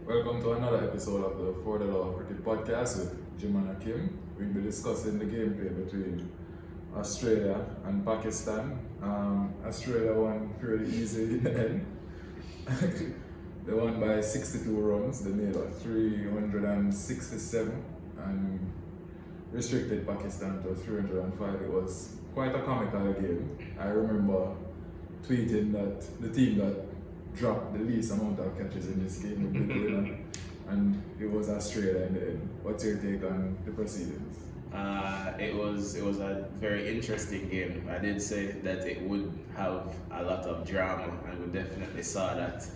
Welcome to another episode of the For the Love Cricket Podcast with Jim and Akim. We'll be discussing the gameplay between Australia and Pakistan. Australia won fairly easy in the end. They won by 62 runs. They made 367 and restricted Pakistan to 305. It was quite a comical game. I remember tweeting that the team that dropped the least amount of catches in this game would be the winner, and it was Australia in the end. What's your take on the proceedings? It was a very interesting game. I did say that it would have a lot of drama, and we definitely saw that.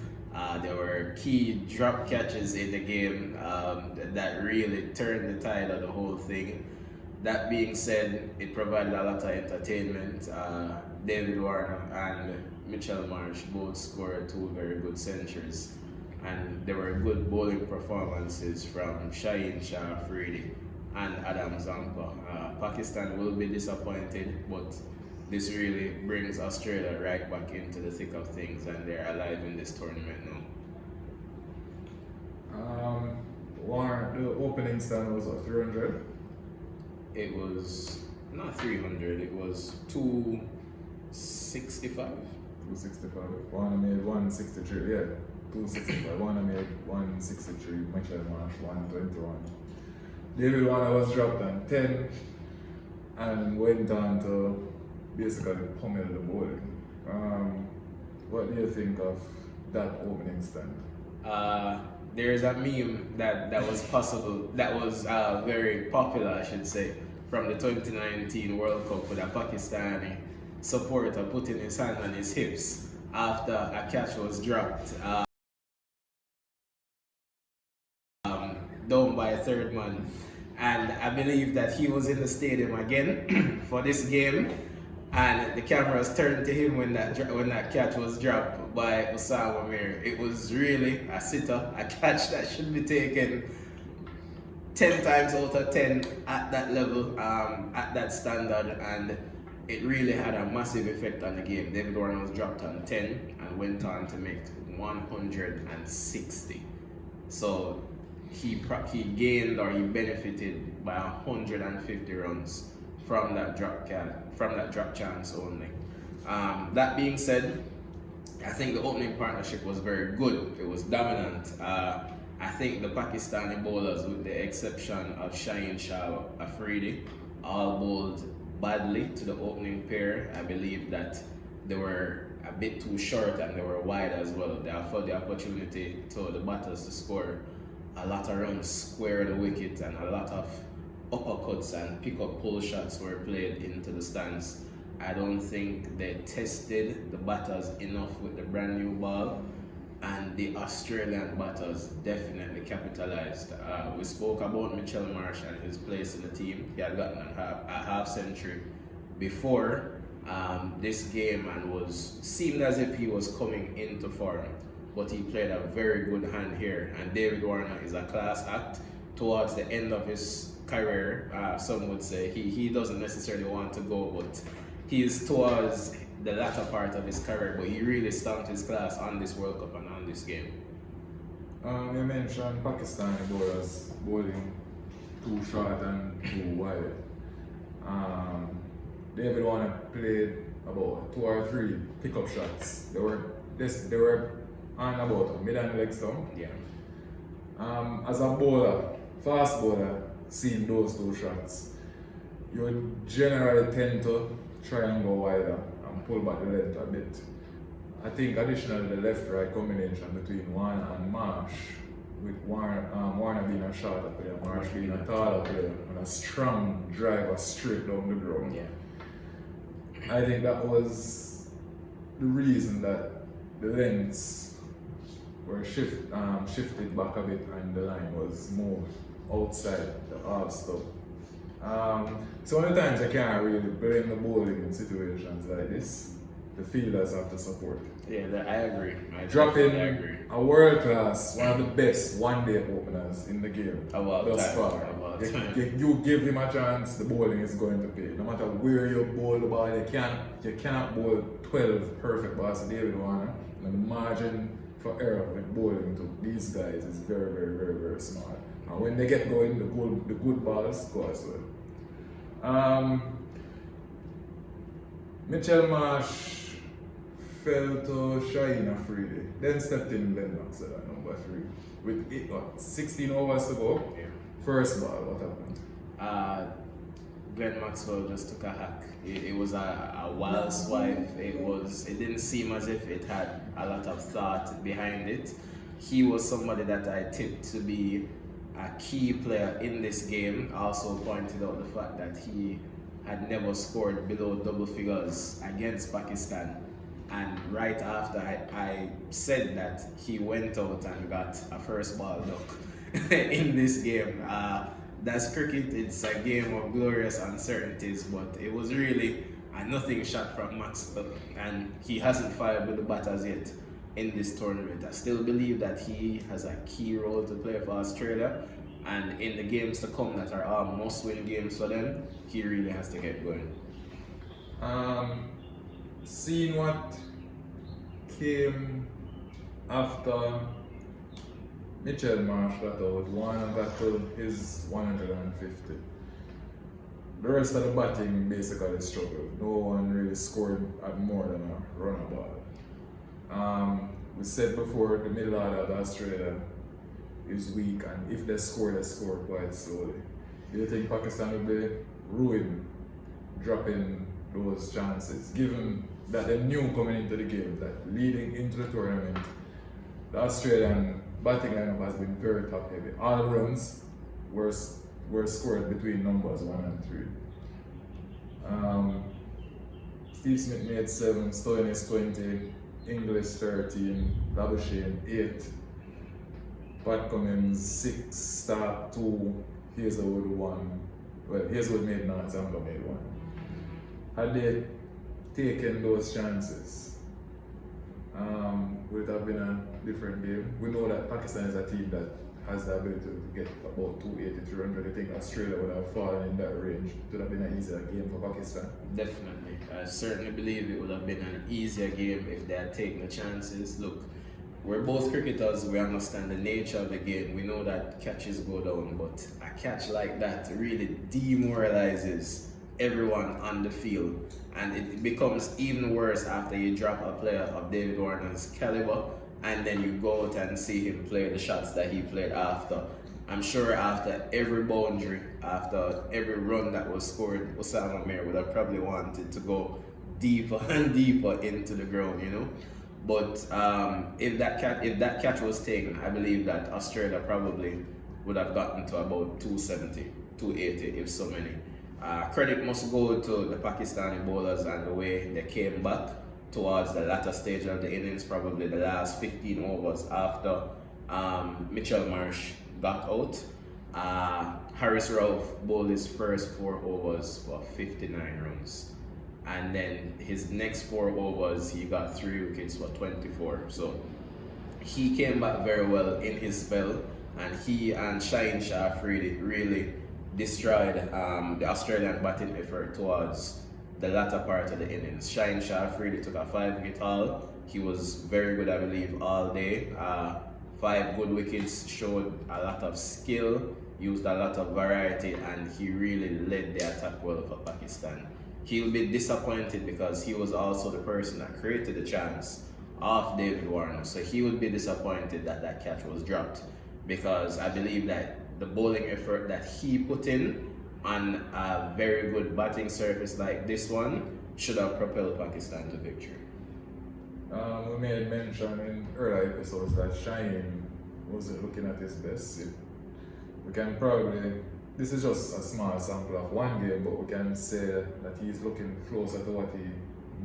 There were key drop catches in the game that really turned the tide of the whole thing. That being said, it provided a lot of entertainment. David Warner and Mitchell Marsh both scored two very good centuries, and there were good bowling performances from Shaheen Shah Afridi and Adam Zampa. Pakistan will be disappointed, but this really brings Australia right back into the thick of things, and they're alive in this tournament now. The opening stand was 300. It was not 300, it was 265. 265. Warner made 163. Yeah, 265. Warner made 163. Mitchell Marsh 121. David Warner was dropped on 10 and went on to basically pummel the bowling. What do you think of that opening stand? There's a meme that was possible, that was very popular, I should say, from the 2019 World Cup, with a Pakistani supporter putting his hand on his hips after a catch was dropped down by a third man. And I believe that he was in the stadium again for this game, and the cameras turned to him when that catch was dropped by Osama Mir. It was really a sitter, a catch that should be taken 10 times out of 10 at that level, at that standard, and it really had a massive effect on the game. David Warner was dropped on 10 and went on to make 160. So he gained, or he benefited by 150 runs from that drop chance only. That being said, I think the opening partnership was very good. It was dominant. I think the Pakistani bowlers, with the exception of Shaheen Shah Afridi, all bowled badly to the opening pair. I believe that they were a bit too short and they were wide as well. They afforded the opportunity to the batters to score a lot of runs, square the wicket, and a lot of uppercuts and pick-up pull shots were played into the stands. I don't think they tested the batters enough with the brand new ball, and the Australian batters definitely capitalized. We spoke about Mitchell Marsh and his place in the team. He had gotten a half century before this game and seemed as if he was coming into form, but he played a very good hand here. And David Warner is a class act. Towards the end of his career, some would say he doesn't necessarily want to go, but he is towards the latter part of his career, but he really stamped his class on this World Cup and on this game. You mentioned Pakistani bowlers bowling too short and too wide. David Warner played about 2 or 3 pickup shots. They were on about mid and leg stump. Yeah. As a bowler, fast bowler, seeing those 2 shots, you would generally tend to try and go wider and pull back the length a bit. I think additionally the left-right combination between Warner and Marsh, with Warner being a shorter player, Marsh being a taller player, and a strong driver straight down the ground. Yeah. I think that was the reason that the lengths were shifted back a bit and the line was moved outside the half stop. So many times I can't really blame the bowling in situations like this. The fielders have to support. Yeah, I agree. Dropping I agree. a world class, one of the best one-day openers in the game thus far. You give him a chance, the bowling is going to pay. No matter where you bowl the ball, you cannot bowl 12 perfect balls to David Warner. And the margin for error with bowling to these these guys is very, very, very, very smart. And when they get going, the good balls go as well. Mitchell Marsh fell to Afridi, then stepped in Glenn Maxwell at number 3. With 16 overs to go, first ball, what happened? Glenn Maxwell just took a hack. It was a wild swipe. It didn't seem as if it had a lot of thought behind it. He was somebody that I tipped to be a key player in this game. Also pointed out the fact that he had never scored below double figures against Pakistan. And right after I said that, he went out and got a first ball duck in this game. That's cricket. It's a game of glorious uncertainties, but it was really a nothing shot from Maxwell, and he hasn't fired with the bat as yet in this tournament. I still believe that he has a key role to play for Australia, and in the games to come that are all must-win games for them, he really has to get going. Seeing what came after Mitchell Marsh got out, Warner got to his 150. The rest of the batting basically struggled. No one really scored at more than a runner ball. We said before, the middle order of Australia is weak, and if they score quite slowly. Do you think Pakistan will be ruined dropping those chances, given that they knew coming into the game that leading into the tournament, the Australian batting lineup has been very top heavy. All runs were scored between numbers 1 and 3. Steve Smith made 7, Stoinis 20, English 13, Labuschagne 8, Pat Cummins 6, Starc 2, Hazlewood 1. Well, Hazlewood made 9, Zampa made 1. Had they taken those chances, would it have been a different game? We know that Pakistan is a team that has the ability to get about 280, 300. I think Australia would have fallen in that range. It would have been an easier game for Pakistan. Definitely. I certainly believe it would have been an easier game if they had taken the chances. Look, we're both cricketers, we understand the nature of the game. We know that catches go down, but a catch like that really demoralizes everyone on the field, and it becomes even worse after you drop a player of David Warner's caliber and then you go out and see him play the shots that he played after. I'm sure after every boundary, after every run that was scored, Osama Mir would have probably wanted to go deeper and deeper into the ground, you know. But if that catch was taken, I believe that Australia probably would have gotten to about 270, 280 if so many. Credit must go to the Pakistani bowlers and the way they came back towards the latter stage of the innings, probably the last 15 overs after Mitchell Marsh got out. Harris Rauf bowled his first 4 overs for 59 runs. And then his next 4 overs, he got 3 wickets for 24. So he came back very well in his spell, and he and Afridi really destroyed the Australian batting effort towards the latter part of the innings. Afridi took a 5-wicket haul. He was very good, I believe, all day. 5 good wickets, showed a lot of skill, used a lot of variety, and he really led the attack well for Pakistan. He'll be disappointed because he was also the person that created the chance of David Warner. So he would be disappointed that that catch was dropped, because I believe that the bowling effort that he put in on a very good batting surface like this one should have propelled Pakistan to victory. We made mention in earlier episodes that Shaheen wasn't looking at his best. We can probably, this is just a small sample of one game, but we can say that he's looking closer to what he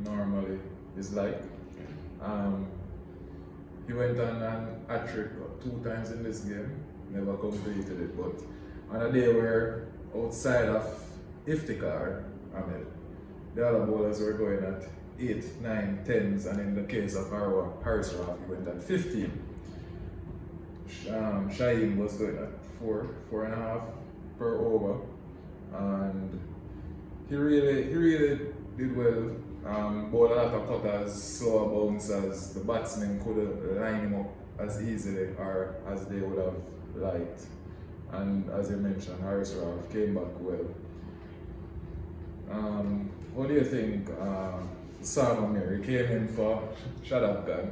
normally is like. He went on an hat-trick 2 times in this game, never completed it, but on a day where outside of Iftikhar Ahmed, the other bowlers were going at 8, 9, 10s, and in the case of Harris Rauf, he went at 15. Shaheen was going at 4.5 per over, and he really did well. Bowled a lot of cutters, slower bouncers. The batsmen could line him up as easily or as they would have liked. And as you mentioned, Harris Ralph came back well. What do you think? Sam Mary came in for Shadabgan.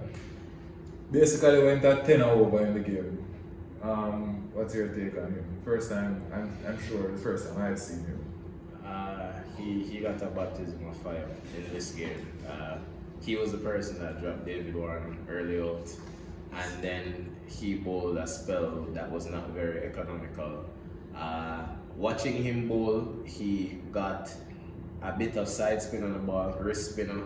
Basically went at 10 over in the game. What's your take on him? First time, I'm sure the first time I've seen him. He got a baptism of fire in this game. He was the person that dropped David Warren early out, and then he bowled a spell that was not very economical. Watching him bowl, he got a bit of side spin on the ball, wrist spin.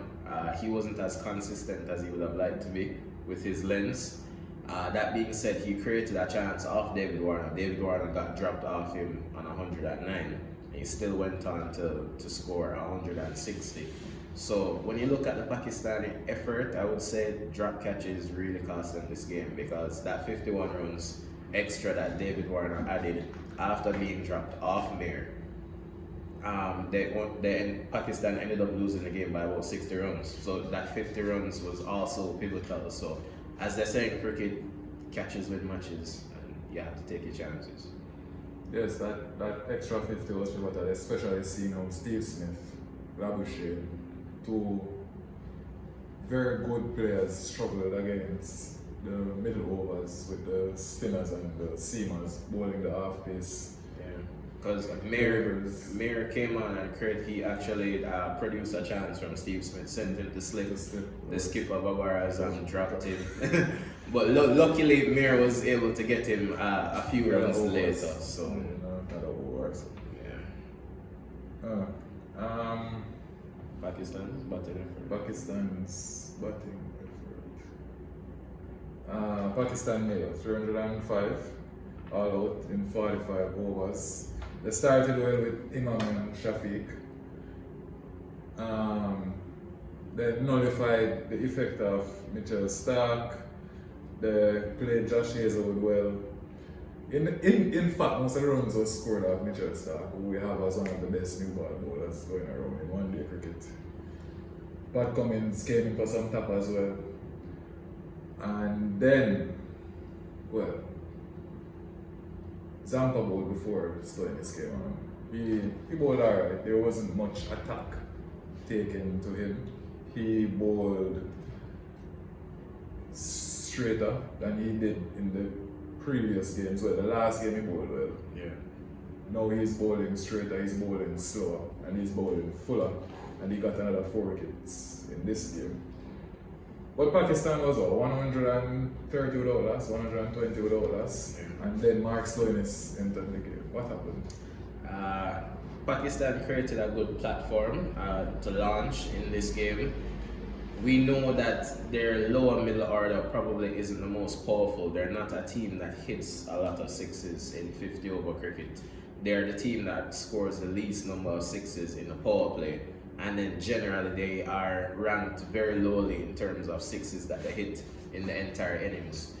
He wasn't as consistent as he would have liked to be with his lens. That being said, he created a chance off David Warner. David Warner got dropped off him on 109. He still went on to score 160. So when you look at the Pakistani effort, I would say drop catches really cost them this game, because that 51 runs extra that David Warner added after being dropped off Mir, Pakistan ended up losing the game by about 60 runs. So that 50 runs was also pivotal. So as they say in cricket, catches win matches, and you have to take your chances. Yes, that extra 50 was pivotal, especially seeing how Steve Smith, Labuschagne, two very good players struggled against the middle overs with the spinners and the seamers bowling the half pace. Because Mir came on and he actually produced a chance from Steve Smith, sent him to slip. The skipper Babaras dropped him. But luckily Mir was able to get him a few runs later. So not overs. Pakistan's batting effort. Pakistan made 305 all out in 45 overs. They started well with Imam and Shafiq. They nullified the effect of Mitchell Starc. They played Josh Hazlewood well. In fact, most of the runs were scored off Mitchell Starc, who we have as one of the best new ball bowlers going around in one-day cricket. Pat Cummins came in for some tap as well. And then, well, Zampa bowled before Stoinis came on. He bowled alright. There wasn't much attack taken to him. He bowled straighter than he did in the previous games. Well, the last game he bowled well. Yeah. Now he's bowling straighter, he's bowling slower, and he's bowling fuller. And he got another 4 wickets in this game. But Pakistan was 130 without loss, 120 without loss, and then Mark Stoinis entered the game. What happened? Pakistan created a good platform to launch in this game. We know that their lower middle order probably isn't the most powerful. They're not a team that hits a lot of sixes in 50 over cricket. They're the team that scores the least number of sixes in the power play. And then generally they are ranked very lowly in terms of sixes that they hit in the entire innings.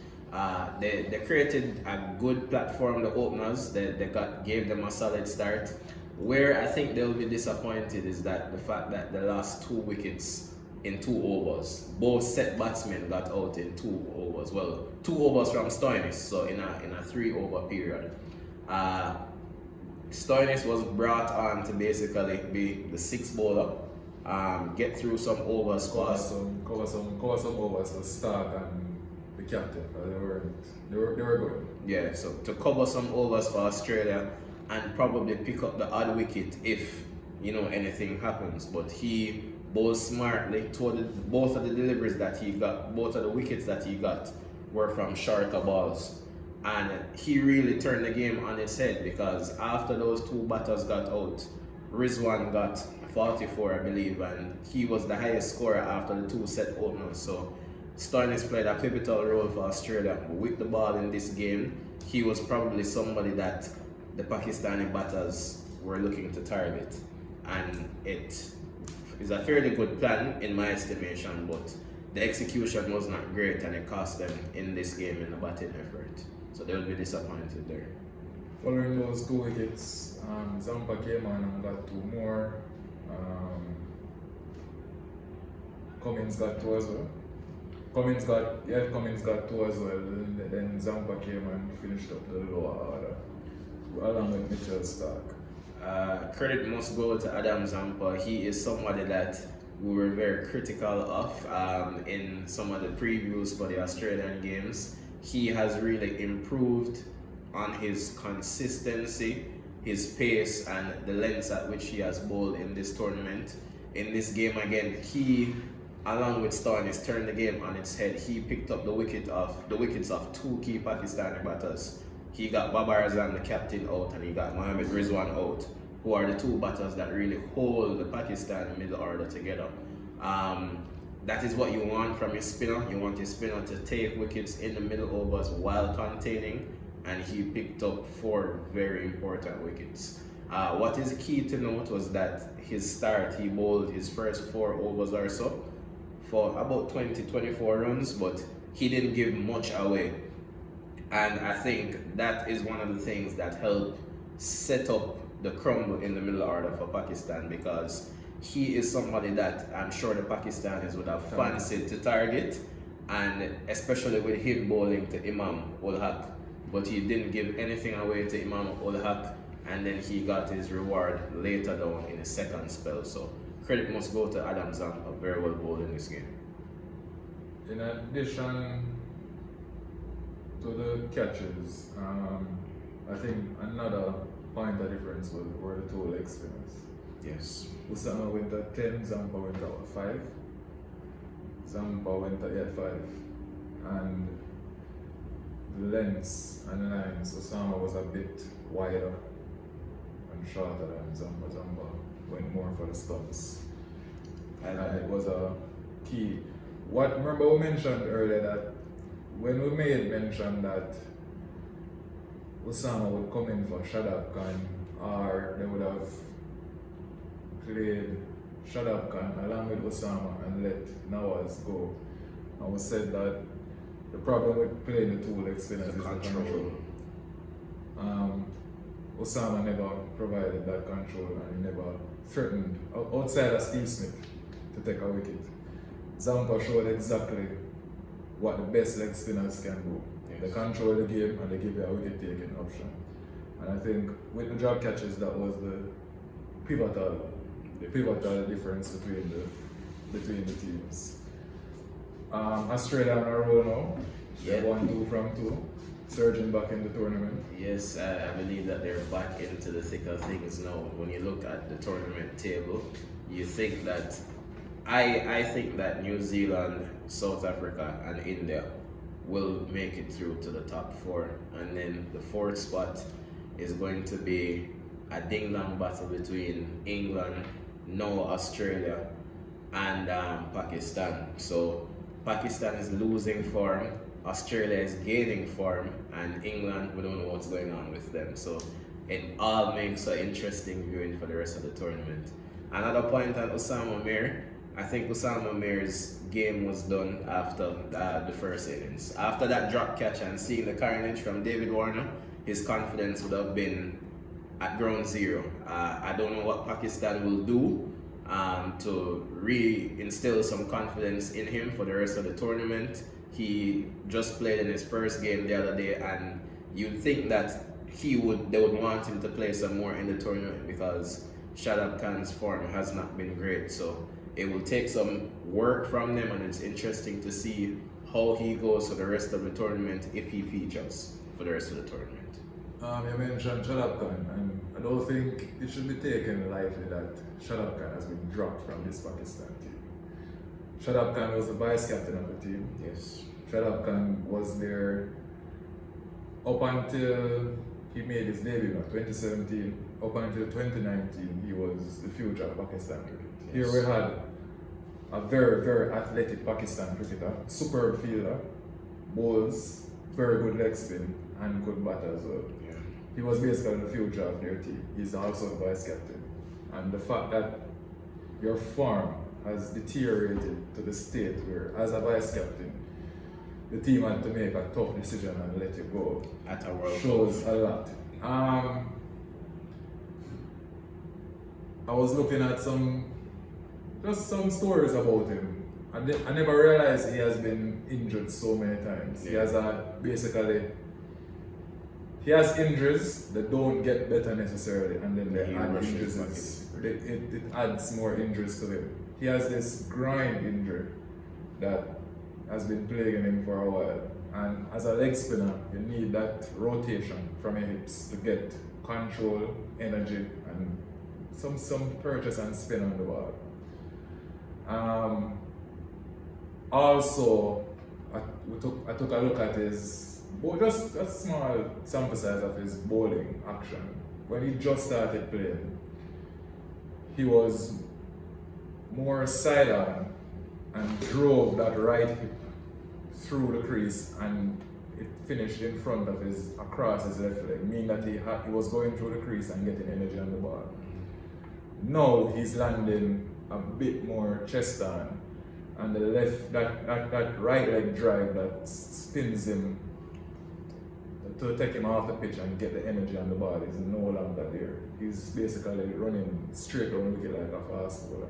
They created a good platform, the openers. They gave them a solid start. Where I think they'll be disappointed is that the fact that they lost 2 wickets in 2 overs. Both set batsmen got out in 2 overs. Well, 2 overs from Stoinis, so in a 3 over period. Stoinis was brought on to basically be the 6th bowler, get through some overs fast. Cover some overs for Starc and the captain. They were good. Yeah, so to cover some overs for Australia and probably pick up the odd wicket if anything happens. But he bowled smartly. Both of the deliveries that he got, both of the wickets that he got were from shorter balls. And he really turned the game on its head, because after those 2 batters got out, Rizwan got 44, I believe, and he was the highest scorer after the 2 set openers. So Stoinis played a pivotal role for Australia with the ball in this game. He was probably somebody that the Pakistani batters were looking to target, and it is a fairly good plan in my estimation, but the execution was not great and it cost them in this game in the batting effort. So they will be disappointed there. Following those 2 wickets, Zampa came on and got 2 more. Cummins got 2 as well. Cummins got two as well. And then Zampa came and finished up the lower order, along with Mitchell Starc. Credit must go to Adam Zampa. He is somebody that we were very critical of in some of the previews for the Australian games. He has really improved on his consistency, his pace, and the lengths at which he has bowled in this tournament. In this game again, he, along with Stoinis, turned the game on its head. He picked up the wickets of two key Pakistani batters. He got Babar Azam, the captain, out, and he got Mohammad Rizwan out, who are the two batters that really hold the Pakistan middle order together. That is what you want from your spinner. You want your spinner to take wickets in the middle overs while containing, and he picked up 4 very important wickets. What is key to note was that his start, he bowled his first 4 overs or so for about 20-24 runs, but he didn't give much away. And I think that is one of the things that helped set up the crumble in the middle order for Pakistan, because he is somebody that I'm sure the Pakistanis would have fancied to target, and especially with him bowling to Imam ul Haq. But he didn't give anything away to Imam ul Haq, and then he got his reward later down in his second spell. So credit must go to Adam Zampa, very well bowled in this game. In addition to the catches, I think another point of difference were the 2 leg spinners. Yes. Usama went at 10, Zampa went at 5. Zampa went at 5. And the lengths and lines, Usama was a bit wider and shorter than Zampa. Zampa went more for the stumps. And it was a key. Remember we mentioned earlier that when we made mention that Usama would come in for Shadab Khan, or they would have played Shadab Khan along with Usama and let Nawaz go. And we said that the problem with playing the 2 leg spinners is the control. Usama never provided that control, and he never threatened, outside of Steve Smith, to take a wicket. Zampa showed exactly what the best leg spinners can do. Yes. They control the game and they give you a wicket taking option. And I think with the drop catches, that was the pivotal difference between the teams. Australia on a roll now. Yeah. 1-2 from 2, surging back in the tournament. Yes, I believe that they're back into the thick of things now. When you look at the tournament table, you think that I think that New Zealand, South Africa, and India will make it through to the top 4, and then the 4th spot is going to be a ding-dong battle between England, now Australia, and Pakistan. So Pakistan is losing form, Australia is gaining form, and England, we don't know what's going on with them. So it all makes an interesting viewing for the rest of the tournament. Another point on Usama Mir, I think Usama Mir's game was done after the first innings. After that drop catch and seeing the carnage from David Warner, his confidence would have been at ground zero. I don't know what Pakistan will do to re-instill some confidence in him for the rest of the tournament. He just played in his first game the other day, and you'd think that they would want him to play some more in the tournament, because Shadab Khan's form has not been great. So it will take some work from them, and it's interesting to see how he goes for the rest of the tournament, if he features for the rest of the tournament. You mentioned Shadab Khan, and I don't think it should be taken lightly that Shadab Khan has been dropped from this Pakistan team. Shadab Khan was the vice captain of the team. Yes. Shadab Khan was there up until he made his debut in 2017. Up until 2019, he was the future of Pakistan cricket. Yes. Here we had a very, very athletic Pakistan cricketer, superb fielder, bowls, very good leg spin, and good batter as well. Yeah. He was basically the future of their team. He's also the vice captain. And the fact that your form has deteriorated to the state where, as a vice captain, the team had to make a tough decision and let you go, At a World shows a lot. I was looking at some stories about him, I never realized he has been injured so many times. He has he has injuries that don't get better necessarily, and then they add injuries. It adds more injuries to him. He has this groin injury that has been plaguing him for a while. And as a leg spinner, you need that rotation from your hips to get control, energy, and some purchase and spin on the ball. Also, I took a look at his, just a small sample size of his bowling action. When he just started playing, he was more sidearm and drove that right hip through the crease, and it finished in front of across his left leg, meaning that he was going through the crease and getting energy on the ball. Now he's landing a bit more chest on, and the left, that right leg drive that spins him to take him off the pitch and get the energy on the ball is no longer there. He's basically running straight on the wicket like a fast bowler.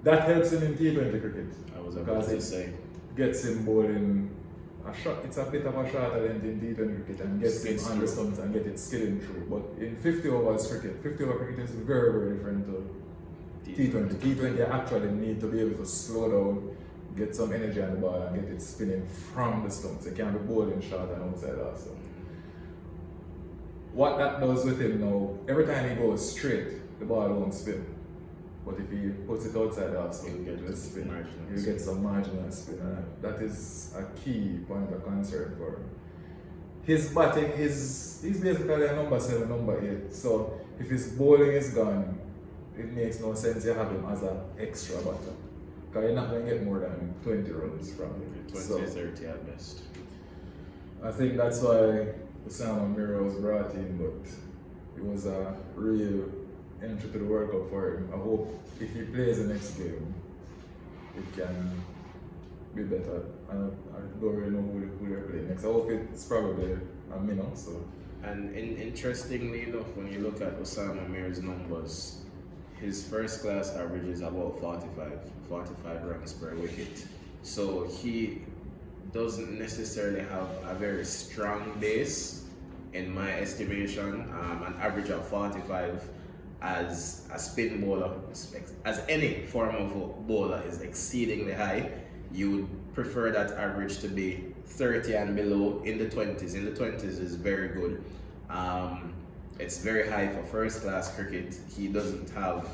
That helps him in T20 cricket. I was about to say. Gets him bowling a shot. It's a bit of a shorter length in T20 cricket and gets him on the stumps and get it skidding through. But in 50 overs cricket, 50 over cricket is very, very different to T20. T20 you actually need to be able to slow down, get some energy on the ball and get it spinning from the stumps. It can't be bowling short and outside also. What that does with him now, every time he goes straight, the ball won't spin. But if he puts it outside the house, he'll get the spin. He'll get some marginal spin, and that is a key point of concern for him. His batting he's basically a number 7, number 8. So if his bowling is gone, it makes no sense you have him as an extra batter. Because you're not going to get more than 20 runs from him. 20, 30 at best. I think that's why Osama Mira was brought in, but it was a real entry to the World Cup for him. I hope if he plays the next game, it can be better. I don't really know who they're playing next. I hope it's probably a Mino. So. And interestingly enough, when you look at Osama Mir's numbers, his first class average is about 45 runs per wicket. So he doesn't necessarily have a very strong base, in my estimation. An average of 45 as a spin bowler, as any form of bowler, is exceedingly high. You would prefer that average to be 30 and below, in the 20s. In the 20s is very good. It's very high for first class cricket. He doesn't have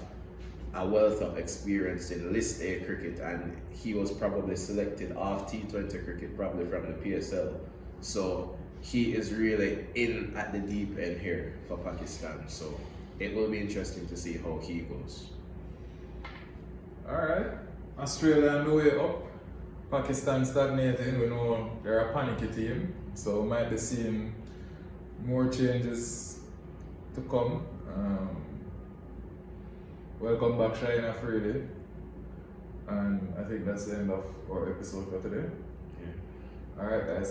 a wealth of experience in List A cricket, and he was probably selected off T20 cricket, probably from the PSL. So he is really in at the deep end here for Pakistan. So it will be interesting to see how he goes. Alright, Australia on the way up. Pakistan stagnating. We know they're a panicky team, so we might be seeing more changes to come. Welcome back, Afridi. And I think that's the end of our episode for today. Yeah. Alright, guys.